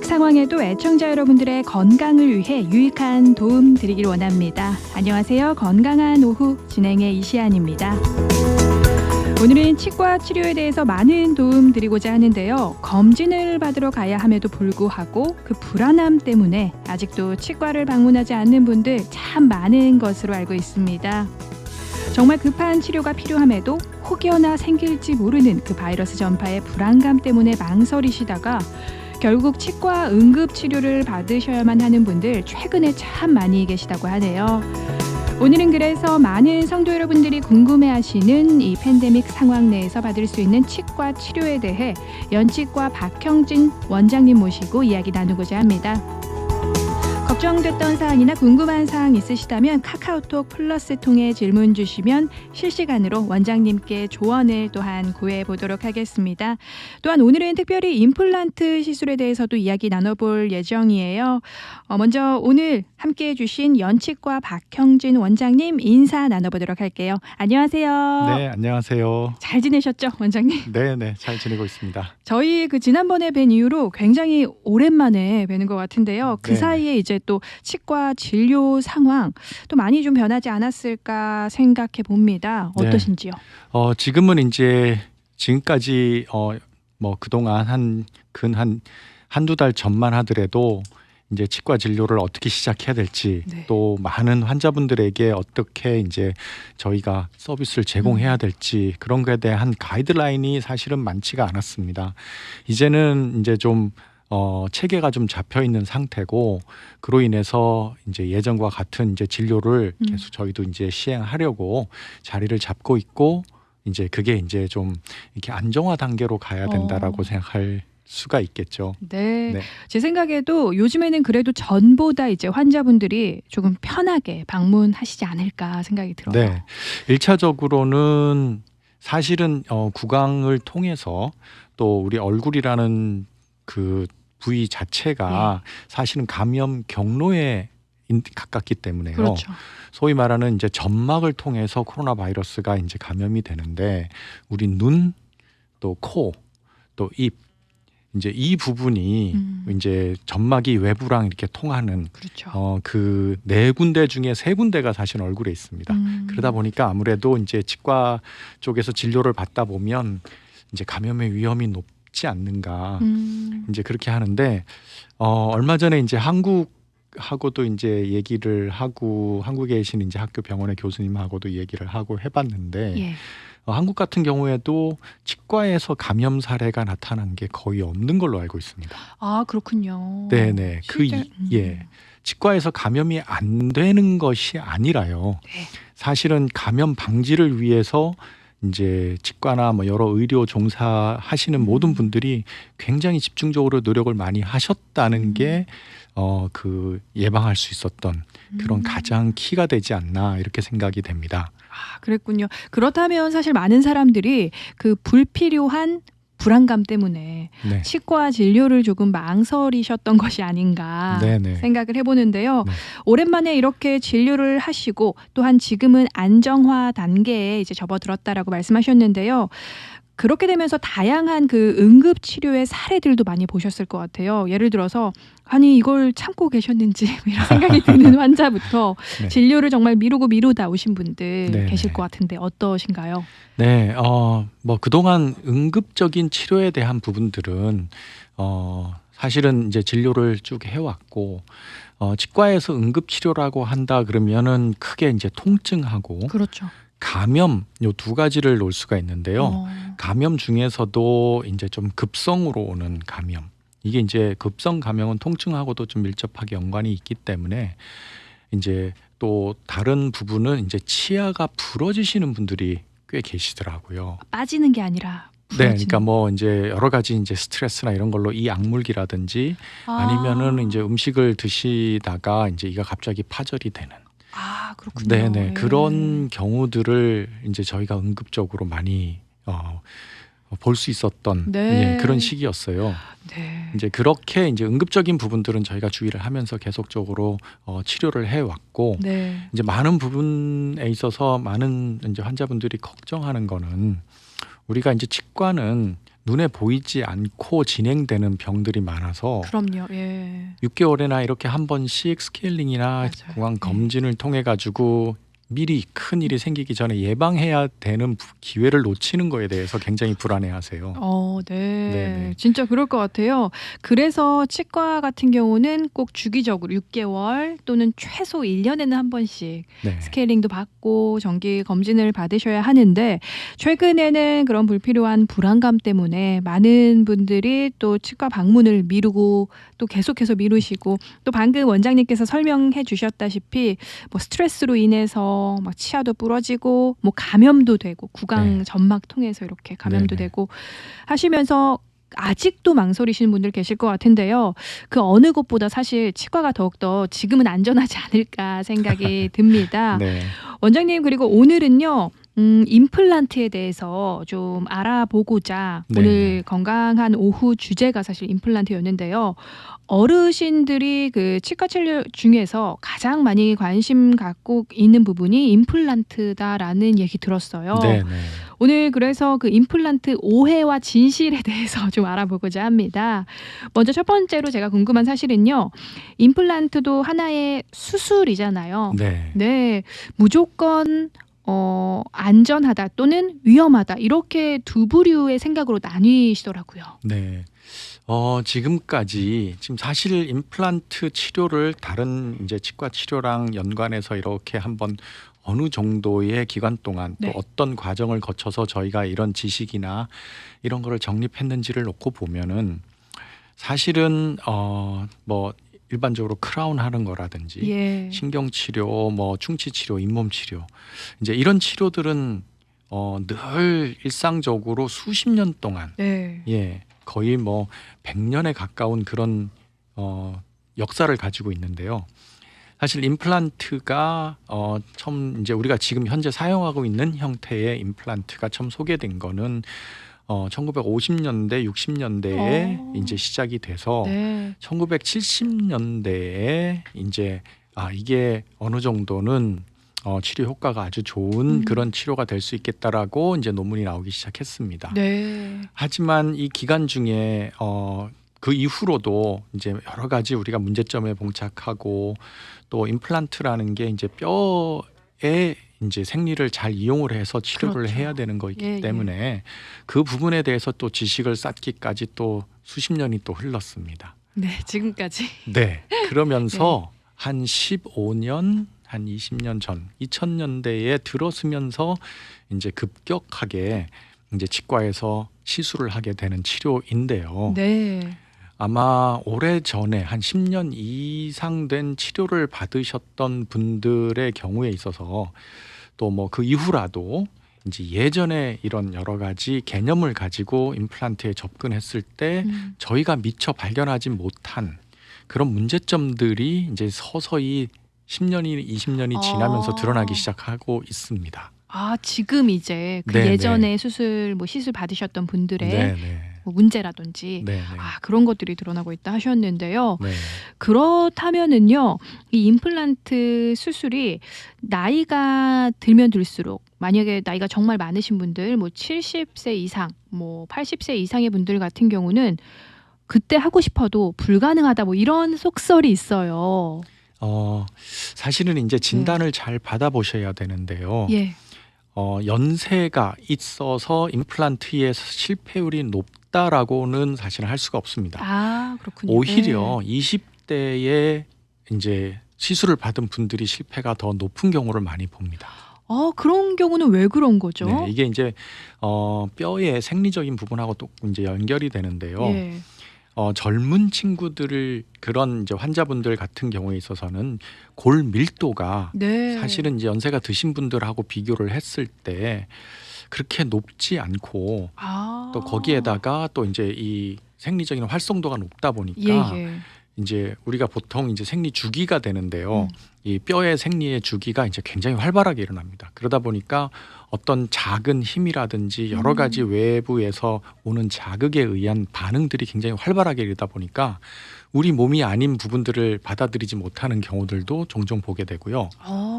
팬데믹 상황에도 애청자 여러분들의 건강을 위해 유익한 도움 드리길 원합니다. 안녕하세요. 건강한 오후 진행의 이시안입니다. 오늘은 치과 치료에 대해서 많은 도움 드리고자 하는데요. 검진을 받으러 가야 함에도 불구하고 그 불안함 때문에 아직도 치과를 방문하지 않는 분들 참 많은 것으로 알고 있습니다. 정말 급한 치료가 필요함에도 혹여나 생길지 모르는 그 바이러스 전파의 불안감 때문에 망설이시다가 결국 치과 응급치료를 받으셔야만 하는 분들 최근에 참 많이 계시다고 하네요. 오늘은 그래서 많은 성도 여러분들이 궁금해하시는 이 팬데믹 상황 내에서 받을 수 있는 치과 치료에 대해 연치과 박형진 원장님 모시고 이야기 나누고자 합니다. 걱정됐던 사항이나 궁금한 사항 있으시다면 카카오톡 플러스 통해 질문 주시면 실시간으로 원장님께 조언을 또한 구해보도록 하겠습니다. 또한 오늘은 특별히 임플란트 시술에 대해서도 이야기 나눠볼 예정이에요. 먼저 오늘 함께해 주신 연치과 박형진 원장님 인사 나눠보도록 할게요. 안녕하세요. 네, 안녕하세요. 잘 지내셨죠, 원장님? 네, 잘 지내고 있습니다. 저희 지난번에 뵌 이후로 굉장히 오랜만에 뵈는 것 같은데요. 그 네네. 사이에 이제 또 치과 진료 상황 또 많이 좀 변하지 않았을까 생각해 봅니다. 어떠신지요? 지금은 이제 지금까지 그동안 한두 달 전만 하더라도 이제 치과 진료를 어떻게 시작해야 될지 네. 또 많은 환자분들에게 어떻게 이제 저희가 서비스를 제공해야 될지 그런 거에 대한 가이드라인이 사실은 많지가 않았습니다. 이제는 이제 좀 체계가 좀 잡혀 있는 상태고 그로 인해서 이제 예전과 같은 이제 진료를 계속 저희도 이제 시행하려고 자리를 잡고 있고 이제 그게 이제 좀 이렇게 안정화 단계로 가야 된다라고 생각할 수가 있겠죠. 네. 제 생각에도 요즘에는 그래도 전보다 이제 환자분들이 조금 편하게 방문하시지 않을까 생각이 들어요. 네. 1차적으로는 사실은 구강을 통해서 또 우리 얼굴이라는 그 부위 자체가 사실은 감염 경로에 가깝기 때문에요. 그렇죠. 소위 말하는 이제 점막을 통해서 코로나 바이러스가 이제 감염이 되는데 우리 눈, 또 코, 또 입 이제 이 부분이 이제 점막이 외부랑 이렇게 통하는 그렇죠. 그 네 군데 중에 세 군데가 사실 얼굴에 있습니다. 그러다 보니까 아무래도 이제 치과 쪽에서 진료를 받다 보면 이제 감염의 위험이 높지 않는가 이제 그렇게 하는데 얼마 전에 이제 한국하고도 이제 얘기를 하고 한국에 계신 이제 학교 병원의 교수님하고도 얘기를 하고 해봤는데 한국 같은 경우에도 치과에서 감염 사례가 나타난 게 거의 없는 걸로 알고 있습니다. 아, 그렇군요. 네네. 치과에서 감염이 안 되는 것이 아니라요. 네. 사실은 감염 방지를 위해서 이제 치과나 여러 의료 종사하시는 모든 분들이 굉장히 집중적으로 노력을 많이 하셨다는 게 그 예방할 수 있었던 그런 가장 키가 되지 않나 이렇게 생각이 됩니다. 아, 그랬군요. 그렇다면 사실 많은 사람들이 그 불필요한 불안감 때문에 치과 진료를 조금 망설이셨던 것이 아닌가 생각을 해보는데요. 오랜만에 이렇게 진료를 하시고 또한 지금은 안정화 단계에 이제 접어들었다라고 말씀하셨는데요. 그렇게 되면서 다양한 그 응급 치료의 사례들도 많이 보셨을 것 같아요. 예를 들어서 아니 이걸 참고 계셨는지 이런 생각이 드는 환자부터 진료를 정말 미루다 오신 분들 계실 것 같은데 어떠신가요? 네, 그동안 응급적인 치료에 대한 부분들은 사실은 이제 진료를 쭉 해왔고 치과에서 응급 치료라고 한다 그러면은 크게 이제 통증하고 그렇죠. 감염 요 두 가지를 놓을 수가 있는데요. 감염 중에서도 이제 좀 급성으로 오는 감염. 이게 이제 급성 감염은 통증하고도 좀 밀접하게 연관이 있기 때문에 이제 또 다른 부분은 이제 치아가 부러지시는 분들이 꽤 계시더라고요. 빠지는 게 아니라 네, 그러니까 이제 여러 가지 이제 스트레스나 이런 걸로 이 악물기라든지 아니면은 이제 음식을 드시다가 이제 이가 갑자기 파절이 되는. 아, 그렇군요. 네네. 그런 경우들을 이제 저희가 응급적으로 많이 볼 수 있었던 그런 시기였어요. 네. 이제 그렇게 이제 응급적인 부분들은 저희가 주의를 하면서 계속적으로 치료를 해왔고 이제 많은 부분에 있어서 많은 이제 환자분들이 걱정하는 거는 우리가 이제 치과는 눈에 보이지 않고 진행되는 병들이 많아서 그럼요. 예. 6개월에나 이렇게 한 번씩 스케일링이나 맞아요. 공황 네. 검진을 통해 가지고 미리 큰 일이 생기기 전에 예방해야 되는 기회를 놓치는 거에 대해서 굉장히 불안해하세요. 네. 네네. 진짜 그럴 것 같아요. 그래서 치과 같은 경우는 꼭 주기적으로 6개월 또는 최소 1년에는 한 번씩 네. 스케일링도 받고 정기 검진을 받으셔야 하는데 최근에는 그런 불필요한 불안감 때문에 많은 분들이 또 치과 방문을 미루고 또 계속해서 미루시고 또 방금 원장님께서 설명해 주셨다시피 뭐 스트레스로 인해서 막 치아도 부러지고 뭐 감염도 되고 구강 네. 점막 통해서 이렇게 감염도 네네. 되고 하시면서 아직도 망설이시는 분들 계실 것 같은데요. 그 어느 곳보다 사실 치과가 더욱더 지금은 안전하지 않을까 생각이 듭니다. 네. 원장님 그리고 오늘은요. 임플란트에 대해서 좀 알아보고자 네. 오늘 건강한 오후 주제가 사실 임플란트였는데요. 어르신들이 그 치과 치료 중에서 가장 많이 관심 갖고 있는 부분이 임플란트다라는 얘기 들었어요. 네네. 오늘 그래서 그 임플란트 오해와 진실에 대해서 좀 알아보고자 합니다. 먼저 첫 번째로 제가 궁금한 사실은요. 임플란트도 하나의 수술이잖아요. 네. 네, 무조건 안전하다 또는 위험하다 이렇게 두 부류의 생각으로 나뉘시더라고요. 네. 지금 사실 임플란트 치료를 다른 이제 치과 치료랑 연관해서 이렇게 한번 어느 정도의 기간 동안 또 네. 어떤 과정을 거쳐서 저희가 이런 지식이나 이런 거를 정립했는지를 놓고 보면은 사실은 뭐 일반적으로 크라운 하는 거라든지 예. 신경 치료, 뭐 충치 치료, 잇몸 치료 이제 이런 치료들은 늘 일상적으로 수십 년 동안 네. 거의 뭐 100년에 가까운 그런 역사를 가지고 있는데요. 사실 임플란트가 처음 이제 우리가 지금 현재 사용하고 있는 형태의 임플란트가 처음 소개된 거는 1950년대, 60년대에 이제 시작이 돼서 네. 1970년대에 이제 이게 어느 정도는 치료 효과가 아주 좋은 그런 치료가 될 수 있겠다라고 이제 논문이 나오기 시작했습니다. 네. 하지만 이 기간 중에 그 이후로도 이제 여러 가지 우리가 문제점에 봉착하고 또 임플란트라는 게 이제 뼈에 이제 생리를 잘 이용을 해서 치료를 그렇죠. 해야 되는 거이기 예, 예. 때문에 그 부분에 대해서 또 지식을 쌓기까지 또 수십 년이 또 흘렀습니다. 네, 지금까지. 네. 그러면서 한 15년, 한 20년 전, 2000년대에 들어서면서 이제 급격하게 이제 치과에서 시술을 하게 되는 치료인데요. 네. 아마 오래전에 한 10년 이상 된 치료를 받으셨던 분들의 경우에 있어서 또 뭐 그 이후라도 이제 예전에 이런 여러 가지 개념을 가지고 임플란트에 접근했을 때 저희가 미처 발견하지 못한 그런 문제점들이 이제 서서히 10년이 20년이 지나면서 드러나기 시작하고 있습니다. 지금 이제 그 네네. 예전에 시술 받으셨던 분들의 네네. 뭐 문제라든지 네네. 그런 것들이 드러나고 있다 하셨는데요. 네. 그렇다면은요, 이 임플란트 수술이 나이가 들면 들수록 만약에 나이가 정말 많으신 분들, 뭐 70세 이상, 뭐 80세 이상의 분들 같은 경우는 그때 하고 싶어도 불가능하다 뭐 이런 속설이 있어요. 사실은 이제 진단을 잘 받아보셔야 되는데요. 예. 연세가 있어서 임플란트의 실패율이 높다라고는 사실은 할 수가 없습니다. 그렇군요. 오히려 20대에 이제 시술을 받은 분들이 실패가 더 높은 경우를 많이 봅니다. 그런 경우는 왜 그런 거죠? 네, 이게 이제 뼈의 생리적인 부분하고 또 이제 연결이 되는데요. 예. 젊은 친구들을 그런 이제 환자분들 같은 경우에 있어서는 골 밀도가 네. 사실은 이제 연세가 드신 분들하고 비교를 했을 때 그렇게 높지 않고 또 거기에다가 또 이제 이 생리적인 활성도가 높다 보니까 예. 이제 우리가 보통 이제 생리 주기가 되는데요. 이 뼈의 생리의 주기가 이제 굉장히 활발하게 일어납니다. 그러다 보니까 어떤 작은 힘이라든지 여러 가지 외부에서 오는 자극에 의한 반응들이 굉장히 활발하게 일어나다 보니까 우리 몸이 아닌 부분들을 받아들이지 못하는 경우들도 종종 보게 되고요.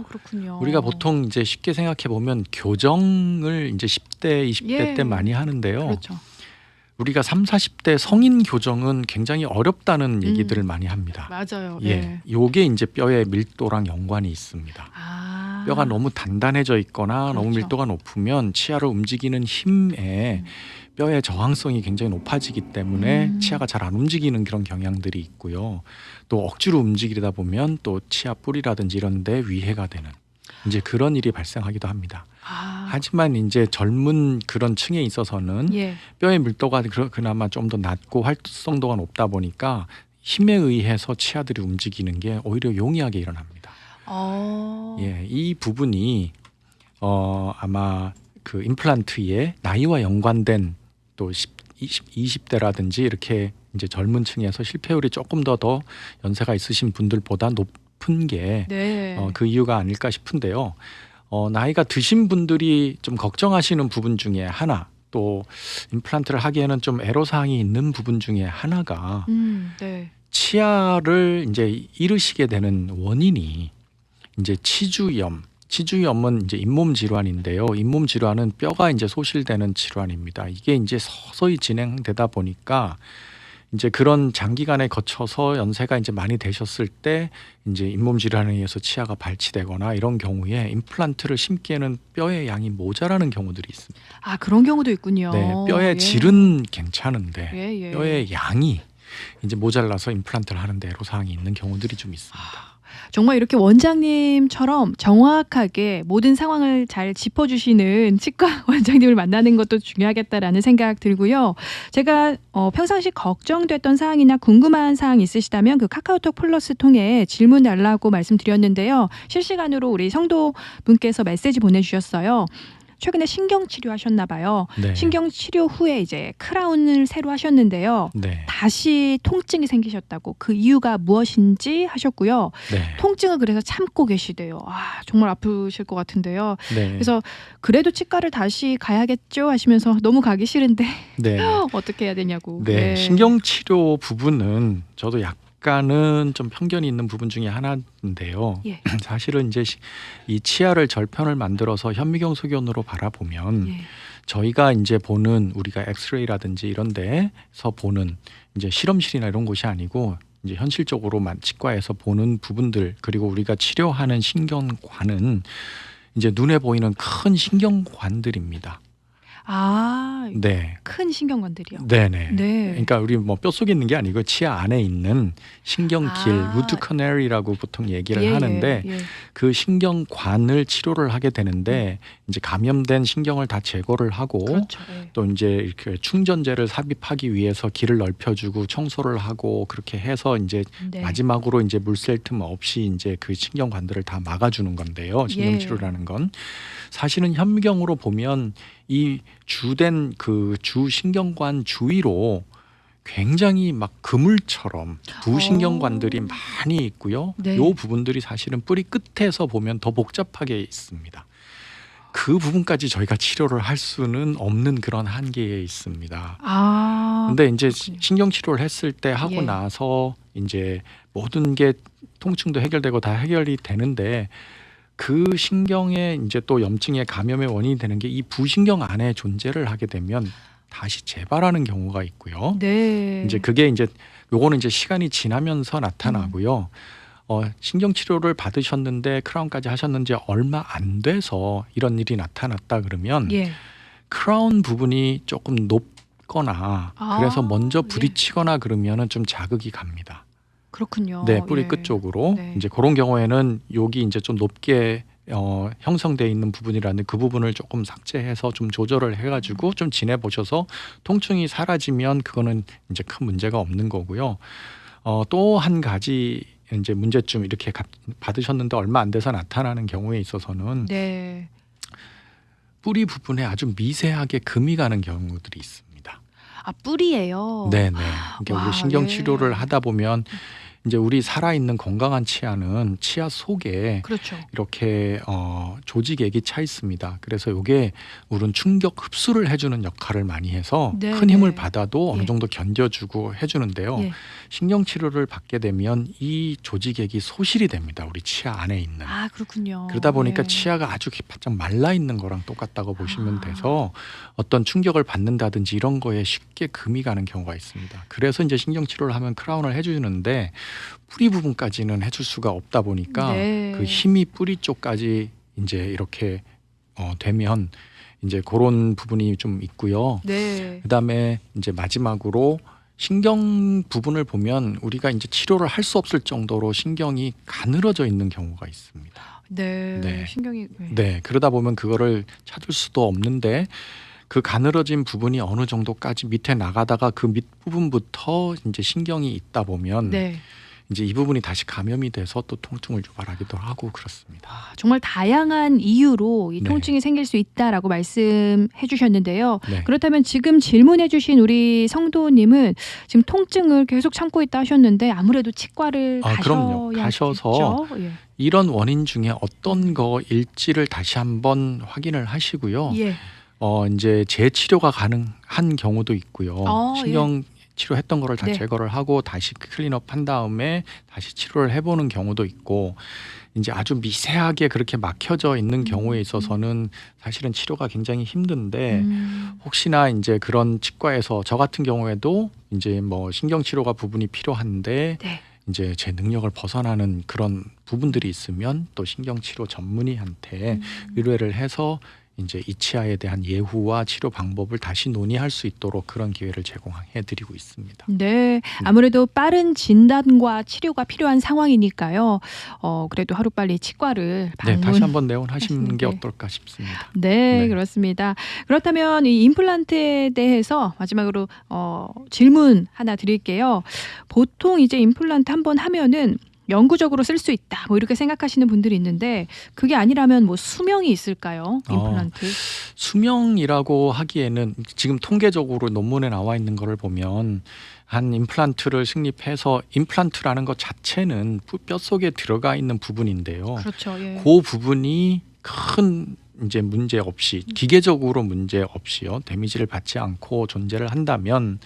그렇군요. 우리가 보통 이제 쉽게 생각해 보면 교정을 이제 10대, 20대 때 많이 하는데요. 그렇죠. 우리가 3, 40대 성인 교정은 굉장히 어렵다는 얘기들을 많이 합니다. 맞아요. 예, 네. 요게 이제 뼈의 밀도랑 연관이 있습니다. 아. 뼈가 너무 단단해져 있거나 너무 그렇죠. 밀도가 높으면 치아를 움직이는 힘에 뼈의 저항성이 굉장히 높아지기 때문에 치아가 잘 안 움직이는 그런 경향들이 있고요. 또 억지로 움직이다 보면 또 치아 뿌리라든지 이런 데 위해가 되는 이제 그런 일이 발생하기도 합니다. 아. 하지만 이제 젊은 그런 층에 있어서는 예. 뼈의 밀도가 그나마 좀 더 낮고 활성도가 높다 보니까 힘에 의해서 치아들이 움직이는 게 오히려 용이하게 일어납니다. 예, 이 부분이 아마 그 임플란트의 나이와 연관된 또 20대라든지 이렇게 이제 젊은 층에서 실패율이 조금 더 연세가 있으신 분들보다 높은 게 네. 그 이유가 아닐까 싶은데요. 나이가 드신 분들이 좀 걱정하시는 부분 중에 하나, 또 임플란트를 하기에는 좀 애로사항이 있는 부분 중에 하나가 네. 치아를 이제 잃으시게 되는 원인이 이제 치주염은 이제 잇몸 질환인데요. 잇몸 질환은 뼈가 이제 소실되는 질환입니다. 이게 이제 서서히 진행되다 보니까 이제 그런 장기간에 거쳐서 연세가 이제 많이 되셨을 때 이제 잇몸 질환에 의해서 치아가 발치되거나 이런 경우에 임플란트를 심기에는 뼈의 양이 모자라는 경우들이 있습니다. 아, 그런 경우도 있군요. 네, 뼈의 예. 질은 괜찮은데 예. 뼈의 양이 이제 모자라서 임플란트를 하는데 애로사항이 있는 경우들이 좀 있습니다. 정말 이렇게 원장님처럼 정확하게 모든 상황을 잘 짚어주시는 치과 원장님을 만나는 것도 중요하겠다라는 생각 들고요. 제가 평상시 걱정됐던 사항이나 궁금한 사항 있으시다면 그 카카오톡 플러스 통해 질문 달라고 말씀드렸는데요. 실시간으로 우리 성도 분께서 메시지 보내주셨어요. 최근에 신경치료 하셨나 봐요. 네. 신경치료 후에 이제 크라운을 새로 하셨는데요. 네. 다시 통증이 생기셨다고, 그 이유가 무엇인지 하셨고요. 네. 통증을 그래서 참고 계시대요. 아, 정말 아프실 것 같은데요. 네. 그래서 그래도 치과를 다시 가야겠죠 하시면서 너무 가기 싫은데 네. 어떻게 해야 되냐고. 네. 신경치료 부분은 저도 약간은 좀 편견이 있는 부분 중에 하나인데요. 예. 사실은 이제 이 치아를 절편을 만들어서 현미경소견으로 바라보면 예. 저희가 이제 보는 우리가 엑스레이라든지 이런 데서 보는 이제 실험실이나 이런 곳이 아니고 이제 현실적으로 치과에서 보는 부분들, 그리고 우리가 치료하는 신경관은 이제 눈에 보이는 큰 신경관들입니다. 아, 네. 큰 신경관들이요. 네네. 네. 그러니까 우리 뭐 뼛속에 있는 게 아니고 치아 안에 있는 신경길, 루트 커널이라고 보통 얘기를 하는데 예. 그 신경관을 치료를 하게 되는데 이제 감염된 신경을 다 제거를 하고 그렇죠. 예. 또 이제 이렇게 충전재를 삽입하기 위해서 길을 넓혀주고 청소를 하고 그렇게 해서 이제 네. 마지막으로 이제 물샐 틈 없이 이제 그 신경관들을 다 막아주는 건데요. 신경치료라는 건 사실은 현미경으로 보면 이 주된 그 주 신경관 주위로 굉장히 막 그물처럼 부신경관들이 많이 있고요. 네. 요 부분들이 사실은 뿌리 끝에서 보면 더 복잡하게 있습니다. 그 부분까지 저희가 치료를 할 수는 없는 그런 한계에 있습니다. 아. 근데 이제 그렇군요. 신경 치료를 했을 때 하고 예. 나서 이제 모든 게 통증도 해결되고 다 해결이 되는데 그 신경에 이제 또 염증의 감염의 원인이 되는 게 이 부신경 안에 존재를 하게 되면 다시 재발하는 경우가 있고요. 네. 이제 그게 이제 요거는 이제 시간이 지나면서 나타나고요. 신경 치료를 받으셨는데 크라운까지 하셨는지 얼마 안 돼서 이런 일이 나타났다 그러면 예. 크라운 부분이 조금 높거나 그래서 먼저 예. 부딪히거나 그러면은 좀 자극이 갑니다. 그렇군요. 네, 뿌리 예. 끝 쪽으로 네. 이제 그런 경우에는 여기 이제 좀 높게 형성돼 있는 부분이라는 그 부분을 조금 삭제해서 좀 조절을 해가지고 좀 지내 보셔서 통증이 사라지면 그거는 이제 큰 문제가 없는 거고요. 또 한 가지 이제 문제점 이렇게 받으셨는데 얼마 안 돼서 나타나는 경우에 있어서는 네. 뿌리 부분에 아주 미세하게 금이 가는 경우들이 있습니다. 아, 뿌리예요. 네네. 그러니까 와, 우리 신경 예. 치료를 하다 보면 이제 우리 살아있는 건강한 치아는 치아 속에 그렇죠. 이렇게 조직액이 차 있습니다. 그래서 이게 우린 충격 흡수를 해주는 역할을 많이 해서 네, 큰 힘을 네. 받아도 어느 예. 정도 견뎌주고 해주는데요. 예. 신경치료를 받게 되면 이 조직액이 소실이 됩니다. 우리 치아 안에 있는. 아, 그렇군요. 그러다 보니까 예. 치아가 아주 바짝 말라 있는 거랑 똑같다고 보시면 아. 돼서 어떤 충격을 받는다든지 이런 거에 쉽게 금이 가는 경우가 있습니다. 그래서 이제 신경치료를 하면 크라운을 해주는데 뿌리 부분까지는 해줄 수가 없다 보니까 네. 그 힘이 뿌리 쪽까지 이제 이렇게 되면 이제 그런 부분이 좀 있고요. 네. 그다음에 이제 마지막으로 신경 부분을 보면 우리가 이제 치료를 할 수 없을 정도로 신경이 가늘어져 있는 경우가 있습니다. 네. 네. 신경이 네, 그러다 보면 그거를 찾을 수도 없는데 그 가늘어진 부분이 어느 정도까지 밑에 나가다가 그 밑부분부터 이제 신경이 있다 보면 네. 이제 이 부분이 다시 감염이 돼서 또 통증을 유발하기도 하고 그렇습니다. 정말 다양한 이유로 이 네. 통증이 생길 수 있다라고 말씀해 주셨는데요. 네. 그렇다면 지금 질문해 주신 우리 성도님은 지금 통증을 계속 참고 있다 하셨는데 아무래도 치과를 그럼요. 가셔서 예. 이런 원인 중에 어떤 거일지를 다시 한번 확인을 하시고요. 예. 이제 재치료가 가능한 경우도 있고요. 예. 신경 치료했던 거를 다 네. 제거를 하고 다시 클린업 한 다음에 다시 치료를 해보는 경우도 있고 이제 아주 미세하게 그렇게 막혀져 있는 경우에 있어서는 사실은 치료가 굉장히 힘든데 혹시나 이제 그런 치과에서 저 같은 경우에도 이제 뭐 신경 치료가 부분이 필요한데 네. 이제 제 능력을 벗어나는 그런 부분들이 있으면 또 신경치료 전문의한테 의뢰를 해서 이제 이 치아에 대한 예후와 치료 방법을 다시 논의할 수 있도록 그런 기회를 제공해 드리고 있습니다. 네, 아무래도 빠른 진단과 치료가 필요한 상황이니까요. 그래도 하루빨리 치과를 네, 다시 한번 하시는 내원하시는 게 게. 어떨까 싶습니다. 네, 네. 그렇습니다. 그렇다면 이 임플란트에 대해서 마지막으로 질문 하나 드릴게요. 보통 이제 임플란트 한번 하면은 영구적으로 쓸 수 있다. 뭐 이렇게 생각하시는 분들이 있는데 그게 아니라면 뭐 수명이 있을까요? 임플란트. 수명이라고 하기에는 지금 통계적으로 논문에 나와 있는 거를 보면 한 임플란트를 식립해서 임플란트라는 것 자체는 뼛속에 들어가 있는 부분인데요. 그렇죠. 예. 그 부분이 큰 이제 문제 없이 기계적으로 문제 없이요 데미지를 받지 않고 존재를 한다면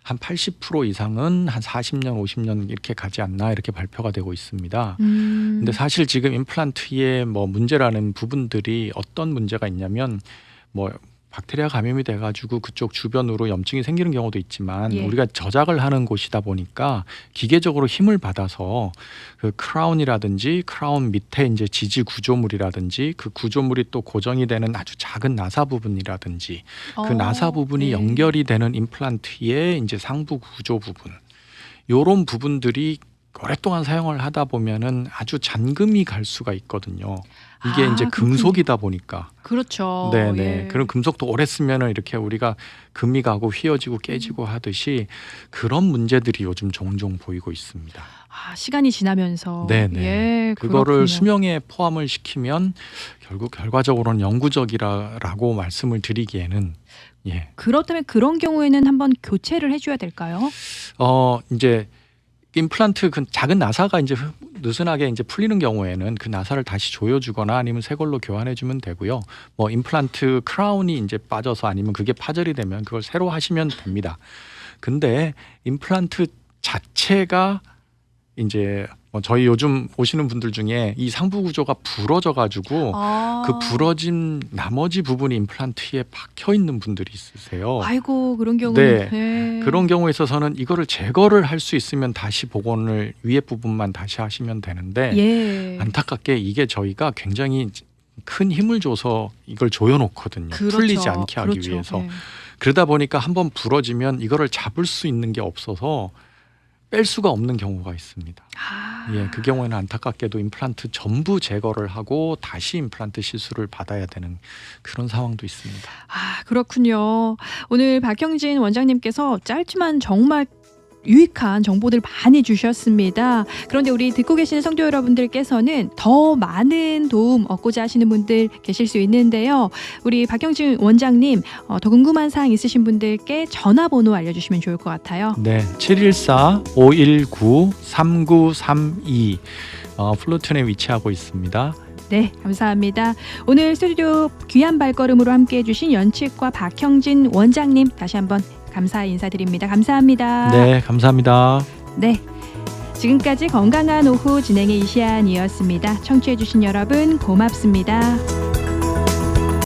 한 80% 이상은 한 40년, 50년 이렇게 가지 않나 이렇게 발표가 되고 있습니다. 근데 사실 지금 임플란트의 뭐 문제라는 부분들이 어떤 문제가 있냐면 뭐 박테리아 감염이 돼가지고 그쪽 주변으로 염증이 생기는 경우도 있지만 예. 우리가 저작을 하는 곳이다 보니까 기계적으로 힘을 받아서 그 크라운이라든지 크라운 밑에 이제 지지 구조물이라든지 그 구조물이 또 고정이 되는 아주 작은 나사 부분이라든지 그 나사 부분이 네. 연결이 되는 임플란트의 이제 상부 구조 부분 요런 부분들이 오랫동안 사용을 하다 보면은 아주 잔금이 갈 수가 있거든요. 이게 이제 그렇군요. 금속이다 보니까. 그렇죠. 네네. 예. 그런 금속도 오래 쓰면은 이렇게 우리가 금이 가고 휘어지고 깨지고 하듯이 그런 문제들이 요즘 종종 보이고 있습니다. 시간이 지나면서. 네네. 예, 그거를 그렇군요. 수명에 포함을 시키면 결국 결과적으로는 영구적이라고 말씀을 드리기에는 예. 그렇다면 그런 경우에는 한번 교체를 해줘야 될까요? 이제 임플란트 그 작은 나사가 이제 느슨하게 이제 풀리는 경우에는 그 나사를 다시 조여주거나 아니면 새 걸로 교환해주면 되고요. 뭐 임플란트 크라운이 이제 빠져서 아니면 그게 파절이 되면 그걸 새로 하시면 됩니다. 근데 임플란트 자체가 이제 저희 요즘 오시는 분들 중에 이 상부 구조가 부러져 가지고 그 부러진 나머지 부분이 임플란트에 박혀 있는 분들이 있으세요. 아이고, 그런 경우. 네. 네. 그런 경우에 있어서는 이거를 제거를 할 수 있으면 다시 복원을 위에 부분만 다시 하시면 되는데 예. 안타깝게 이게 저희가 굉장히 큰 힘을 줘서 이걸 조여놓거든요. 그렇죠. 풀리지 않게 하기 그렇죠. 위해서. 예. 그러다 보니까 한번 부러지면 이거를 잡을 수 있는 게 없어서 뺄 수가 없는 경우가 있습니다. 예, 그 경우에는 안타깝게도 임플란트 전부 제거를 하고 다시 임플란트 시술을 받아야 되는 그런 상황도 있습니다. 그렇군요. 오늘 박형진 원장님께서 짧지만 정말 유익한 정보들 많이 주셨습니다. 그런데 우리 듣고 계시는 성도 여러분들께서는 더 많은 도움 얻고자 하시는 분들 계실 수 있는데요. 우리 박형진 원장님 더 궁금한 사항 있으신 분들께 전화번호 알려주시면 좋을 것 같아요. 네, 714-519-3932 플루톤에 위치하고 있습니다. 네, 감사합니다. 오늘 스튜디오 귀한 발걸음으로 함께해 주신 연치과 박형진 원장님 다시 한번 감사 인사드립니다. 감사합니다. 네, 감사합니다. 네, 지금까지 건강한 오후 진행의 이시안이었습니다. 청취해 주신 여러분 고맙습니다.